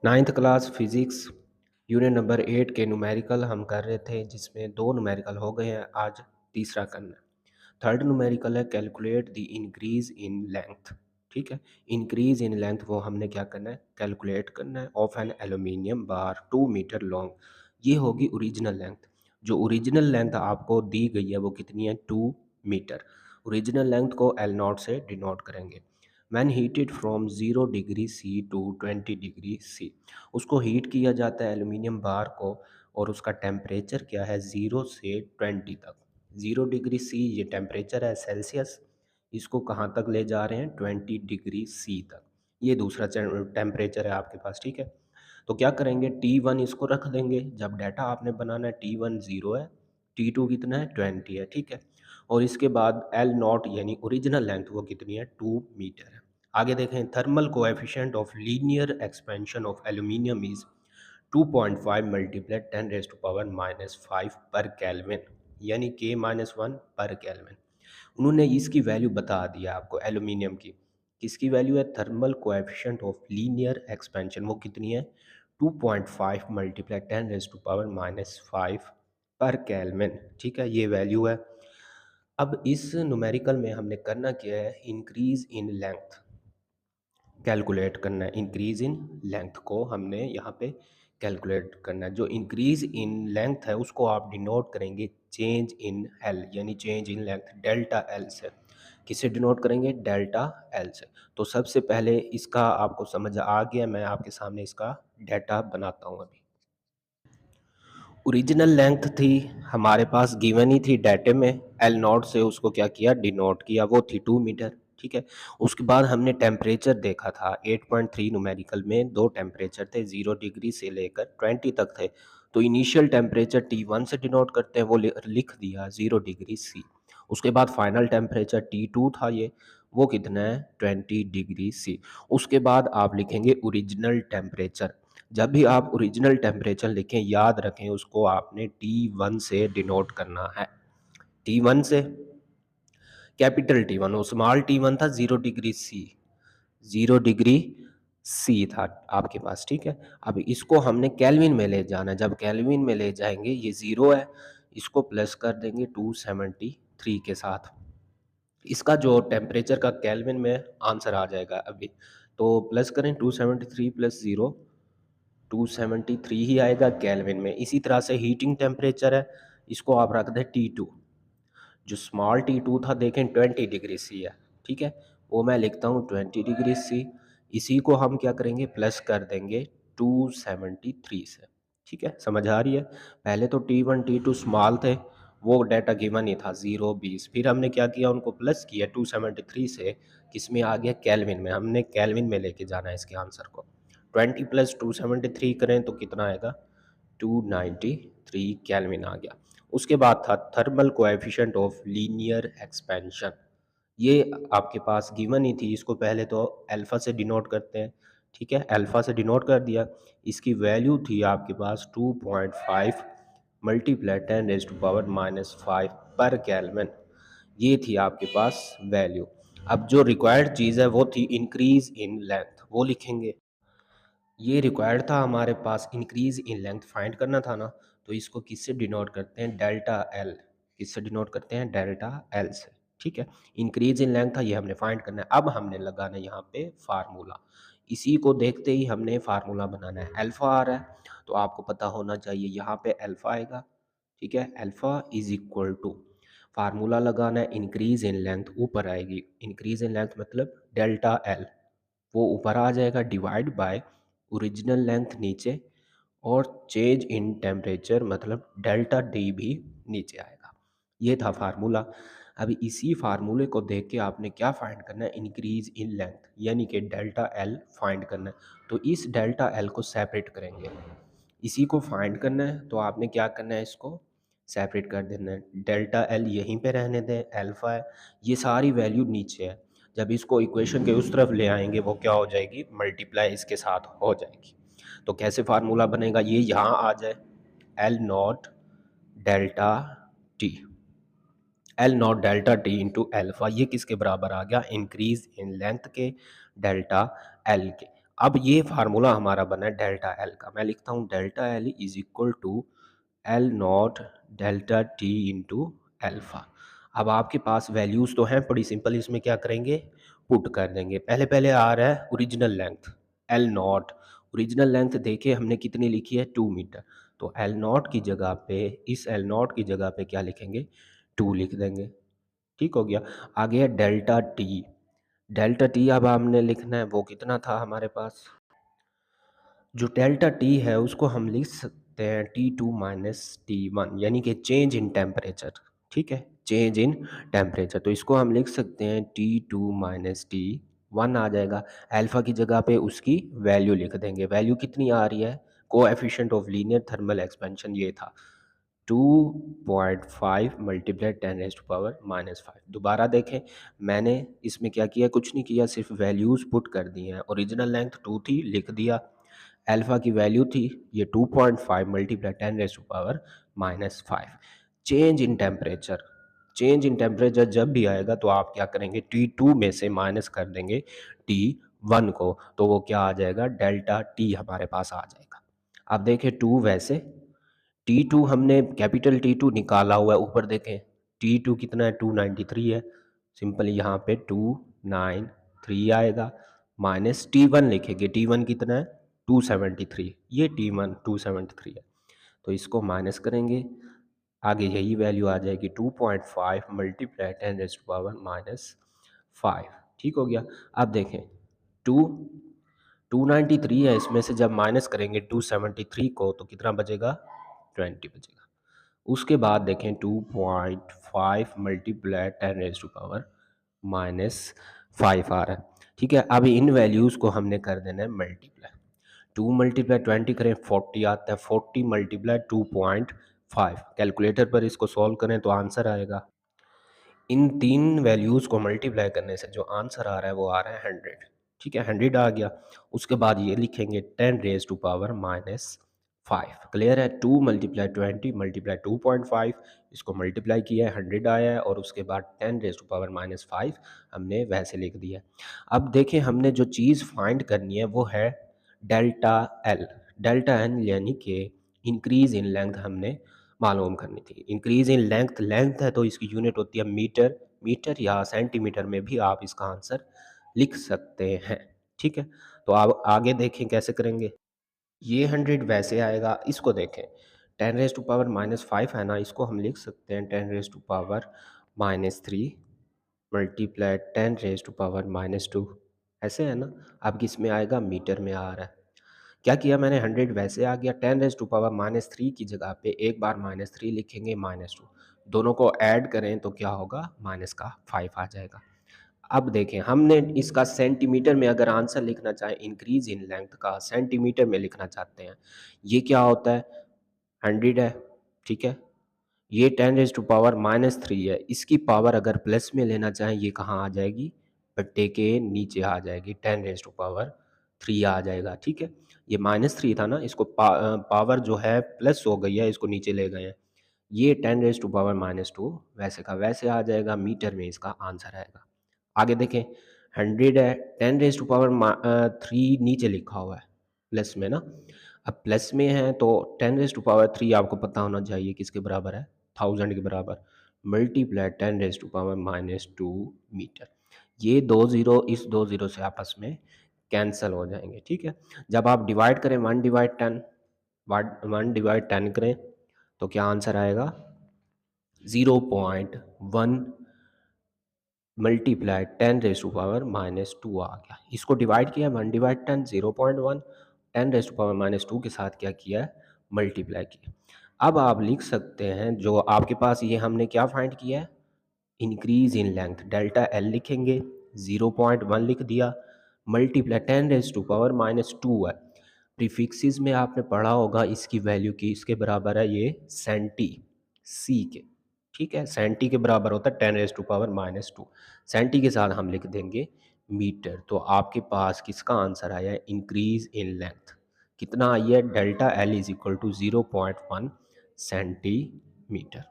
Ninth class physics unit number 8 के numerical हम कर रहे थे, जिसमें 2 न्यूमेरिकल हो गए हैं। आज तीसरा करना है। थर्ड न्यूमेरिकल है calculate the increase in length. ठीक है, इंक्रीज इन लेंथ वो हमने क्या करना है, कैलकुलेट करना है of an aluminium bar 2 metre long. ये होगी ओरिजिनल लेंथ। जो ओरिजिनल लेंथ आपको दी गई है वो कितनी है, 2 मीटर। ओरिजिनल लेंथ को एल नॉट से डिनोट करेंगे। When heated from 0 degree C to 20 degree C. उसको हीट किया जाता है एल्यूमिनियम बार को, और उसका टेम्परेचर क्या है, 0 से 20 तक। 0 डिग्री सी ये टेम्परेचर है सेल्सियस, इसको कहाँ तक ले जा रहे हैं, 20 डिग्री सी तक। ये दूसरा टेम्परेचर है आपके पास। ठीक है, तो क्या करेंगे, T1 इसको रख देंगे। जब डाटा आपने बनाना है, T1 0 है, T2 कितना है, 20 है। ठीक है, और इसके बाद एल नॉट यानी ओरिजिनल लेंथ वो कितनी है, 2 मीटर है। आगे देखें, thermal coefficient of linear expansion of aluminium is 2.5 multiply 10 raise to power -5 per kelvin, यानी K-1 पर केल्विन। उन्होंने इसकी वैल्यू बता दिया आपको एल्यूमिनियम की। किसकी वैल्यू है, thermal coefficient of linear expansion, वो कितनी है, 2.5 multiply 10 raise to power -5 per kelvin. ठीक है, ये वैल्यू है। अब इस न्यूमेरिकल में हमने करना क्या है, इंक्रीज इन लेंथ कैलकुलेट करना है। इंक्रीज इन लेंथ को हमने यहाँ पे कैलकुलेट करना है। जो इंक्रीज इन लेंथ है उसको आप डिनोट करेंगे चेंज इन एल, यानी change in length delta L से। किसे डिनोट करेंगे, डेल्टा एल से। तो सबसे पहले इसका आपको समझ आ गया, मैं आपके सामने इसका डाटा बनाता हूँ अभी। ओरिजिनल लेंथ थी हमारे पास, गिवन ही थी डाटे में, एल नॉट से उसको क्या किया, डिनोट किया, वो थी 2 मीटर। ठीक है, उसके बाद हमने टेम्परेचर देखा था 8.3 न्यूमेरिकल में। दो टेम्परेचर थे, 0 डिग्री से लेकर 20 तक थे। तो इनिशियल टेम्परेचर T1 से डिनोट करते हैं, वो लिख दिया 0 डिग्री सी। उसके बाद फाइनल टेम्परेचर T2 था, ये वो कितना है, 20 डिग्री सी। उसके बाद आप लिखेंगे ओरिजिनल टेम्परेचर। जब भी आप ओरिजिनल टेम्परेचर लिखें, याद रखें उसको आपने T1 से डिनोट करना है। T1 से कैपिटल T1, और स्मॉल T1 था 0 डिग्री सी। 0 डिग्री सी था आपके पास। ठीक है, अब इसको हमने केल्विन में ले जाना है। जब केल्विन में ले जाएंगे, ये 0 है, इसको प्लस कर देंगे 273 के साथ। इसका जो टेम्परेचर का केल्विन में आंसर आ जाएगा अभी। तो प्लस करें 273 प्लस 0, 273 ही आएगा केल्विन में। इसी तरह से हीटिंग टेम्परेचर है, इसको आप रख दें T2। जो स्मॉल T2 था देखें 20 डिग्री सी है। ठीक है, वो मैं लिखता हूँ 20 डिग्री सी। इसी को हम क्या करेंगे, प्लस कर देंगे 273 से। ठीक है, समझ आ रही है। पहले तो T1 T2 स्मॉल थे, वो डाटा गिवन ही था 0 20। फिर हमने क्या किया, उनको प्लस किया 273 से। किस में आ गया, केल्विन में। हमने केल्विन में लेके जाना है इसके आंसर को। 20 प्लस 273 करें तो कितना आएगा, 293 केल्विन आ गया। उसके बाद था thermal coefficient of linear expansion. ये आपके पास गिवन ही थी, इसको पहले तो अल्फा से डिनोट करते हैं। ठीक है, अल्फा से डिनोट कर दिया। इसकी वैल्यू थी आपके पास 2.5 multiply 10 raise to power -5 per kelvin. ये थी आपके पास वैल्यू। अब जो रिक्वायर्ड चीज़ है वो थी इंक्रीज इन लेंथ, वो लिखेंगे। ये रिक्वायर्ड था हमारे पास, इंक्रीज इन लेंथ फाइंड करना था ना। तो इसको किससे डिनोट करते हैं, डेल्टा एल। किससे डिनोट करते हैं, डेल्टा एल से। ठीक है, इंक्रीज इन लेंथ था, ये हमने फाइंड करना है। अब हमने लगाना है यहाँ पे फार्मूला। इसी को देखते ही हमने फार्मूला बनाना है। अल्फा आ रहा है तो आपको पता होना चाहिए यहाँ पे अल्फा आएगा। ठीक है, alpha is equal to, formula लगाना है, इंक्रीज इन लेंथ ऊपर आएगी। इंक्रीज इन लेंथ मतलब डेल्टा एल, वो ऊपर आ जाएगा, डिवाइड बाय ओरिजिनल लेंथ नीचे, और चेंज इन टेम्परेचर मतलब डेल्टा डी भी नीचे आएगा। ये था फार्मूला। अभी इसी फार्मूले को देख के आपने क्या फाइंड करना है, इंक्रीज इन लेंथ यानी कि डेल्टा एल फाइंड करना है। तो इस डेल्टा एल को सेपरेट करेंगे, इसी को फाइंड करना है। तो आपने क्या करना है, इसको सेपरेट कर देना है। डेल्टा एल यहीं पे रहने दें, अल्फा है, ये सारी वैल्यू नीचे है। जब इसको इक्वेशन के उस तरफ ले आएंगे वो क्या हो जाएगी, मल्टीप्लाई इसके साथ हो जाएगी। तो कैसे फार्मूला बनेगा, ये यहाँ आ जाए, L not delta T, L not delta T into alpha, ये किसके बराबर आ गया, इंक्रीज इन लेंथ के डेल्टा एल के। अब ये फार्मूला हमारा बना है डेल्टा एल का। मैं लिखता हूँ delta L is equal to L not delta T into alpha. अब आपके पास वैल्यूज़ तो हैं, बड़ी सिंपल, इसमें क्या करेंगे, पुट कर देंगे। पहले पहले आ रहा है original length L not. Original length देखे हमने कितनी लिखी है, 2 मीटर। तो एल नॉट की जगह पे, इस एल नॉट की जगह पे क्या लिखेंगे, 2 लिख देंगे। ठीक हो गया। आगे है डेल्टा टी। डेल्टा टी अब हमने लिखना है, वो कितना था हमारे पास, जो डेल्टा टी है उसको हम लिख सकते हैं T2 माइनस T1, यानी कि चेंज इन टेम्परेचर। ठीक है, चेंज इन टेम्परेचर, तो इसको हम लिख सकते हैं T2 माइनस T1 आ जाएगा। अल्फा की जगह पे उसकी वैल्यू लिख देंगे। वैल्यू कितनी आ रही है, coefficient of linear thermal expansion ये था 2.5 मल्टीप्लाई 10⁻⁻⁵। दोबारा देखें, मैंने इसमें क्या किया, कुछ नहीं किया, सिर्फ वैल्यूज़ पुट कर दी हैं। ओरिजिनल लेंथ 2 थी, लिख दिया। अल्फ़ा की वैल्यू थी ये 2.5 multiply 10⁻⁵। Change in temperature, change in temperature जब भी आएगा तो आप क्या करेंगे, T2 में से माइनस कर देंगे T1 को, तो वो क्या आ जाएगा, डेल्टा टी हमारे पास आ जाएगा। अब देखें 2 वैसे, T2 हमने कैपिटल T2 निकाला हुआ है, ऊपर देखें T2 कितना है, 293 है। सिंपल यहाँ पे 293 आएगा, माइनस T1 लिखेंगे। T1 कितना है, 273। ये T1 273 है, तो इसको माइनस करेंगे। आगे यही वैल्यू आ जाएगी 2.5 मल्टीप्लाई 10⁻⁻⁵। ठीक हो गया। अब देखें 293 है, इसमें से जब माइनस करेंगे 273 को तो कितना बचेगा, 20 बचेगा। उसके बाद देखें 2.5 मल्टीप्लाई 10⁻⁻⁵ आ रहा है। ठीक है, अब इन वैल्यूज़ को हमने कर देना है मल्टीप्लाई। 2 मल्टीप्लाई 20 करें 40 आता है, 40 मल्टीप्लाई 2.5, कैलकुलेटर पर इसको सॉल्व करें तो आंसर आएगा। इन तीन वैल्यूज़ को मल्टीप्लाई करने से जो आंसर आ रहा है वो आ रहा है 100। ठीक है, 100 आ गया। उसके बाद ये लिखेंगे 10⁻⁻⁵। क्लियर है, 2 मल्टीप्लाई 20 मल्टीप्लाई 2.5, इसको मल्टीप्लाई किया है, 100 आया है, और उसके बाद 10⁻⁻⁵ हमने वैसे लिख दिया। अब देखें, हमने जो चीज़ फाइंड करनी है वो है डेल्टा एल। डेल्टा एन यानी कि इंक्रीज इन लेंथ हमने मालूम करनी थी। इंक्रीज इन लेंथ, लेंथ है तो इसकी यूनिट होती है मीटर। मीटर या सेंटीमीटर में भी आप इसका आंसर लिख सकते हैं। ठीक है, तो आप आगे देखें कैसे करेंगे। ये 100 वैसे आएगा, इसको देखें 10⁻⁻⁵ है ना, इसको हम लिख सकते हैं 10⁻⁻³ मल्टीप्लाई 10⁻⁻²। ऐसे है ना। अब किस में आएगा, मीटर में आ रहा है। क्या किया मैंने, 100 वैसे आ गया, 10⁻⁻³ की जगह पे एक बार -3 लिखेंगे, -2, दोनों को ऐड करें तो क्या होगा, माइनस का 5 आ जाएगा। अब देखें, हमने इसका सेंटीमीटर में अगर आंसर लिखना चाहें, इंक्रीज इन लेंथ का सेंटीमीटर में लिखना चाहते हैं, ये क्या होता है, 100 है। ठीक है, ये 10⁻³ है, इसकी पावर अगर प्लस में लेना चाहें ये कहाँ आ जाएगी, बट्टे के नीचे आ जाएगी, 10⁻³ आ जाएगा। ठीक है, ये -3 था ना, इसको पावर जो है प्लस हो गई है, इसको नीचे ले गए हैं। ये 10⁻² वैसे का वैसे आ जाएगा, मीटर में इसका आंसर आएगा। आगे देखें, 100 है, 10⁻³ नीचे लिखा हुआ है प्लस में ना। अब प्लस में है तो 10⁻³ आपको पता होना चाहिए किसके बराबर है, 1000 के बराबर, मल्टीप्लाई 10⁻⁻² मीटर। ये दो ज़ीरो इस दो ज़ीरो से आपस में कैंसिल हो जाएंगे। ठीक है, जब आप डिवाइड करें 1/10, 1/10 करें तो क्या आंसर आएगा, 0.1 मल्टीप्लाई 10⁻⁻² आ गया। इसको डिवाइड किया 1/10, 0.1, 10⁻⁻² के साथ क्या किया है, मल्टीप्लाई किया। अब आप लिख सकते हैं, जो आपके पास ये हमने क्या फाइंड किया है, increase in length, delta L लिखेंगे, 0.1 लिख दिया, मल्टीप्लाई 10⁻⁻² है। प्रीफिक्सेस में आपने पढ़ा होगा इसकी वैल्यू की, इसके बराबर है ये सेंटी, सी के। ठीक है, सेंटी के बराबर होता है 10⁻⁻²। सेंटी के साथ हम लिख देंगे मीटर। तो आपके पास किसका आंसर आया है, इंक्रीज इन लेंथ कितना आई है, delta L is equal to 0.1 centimetre.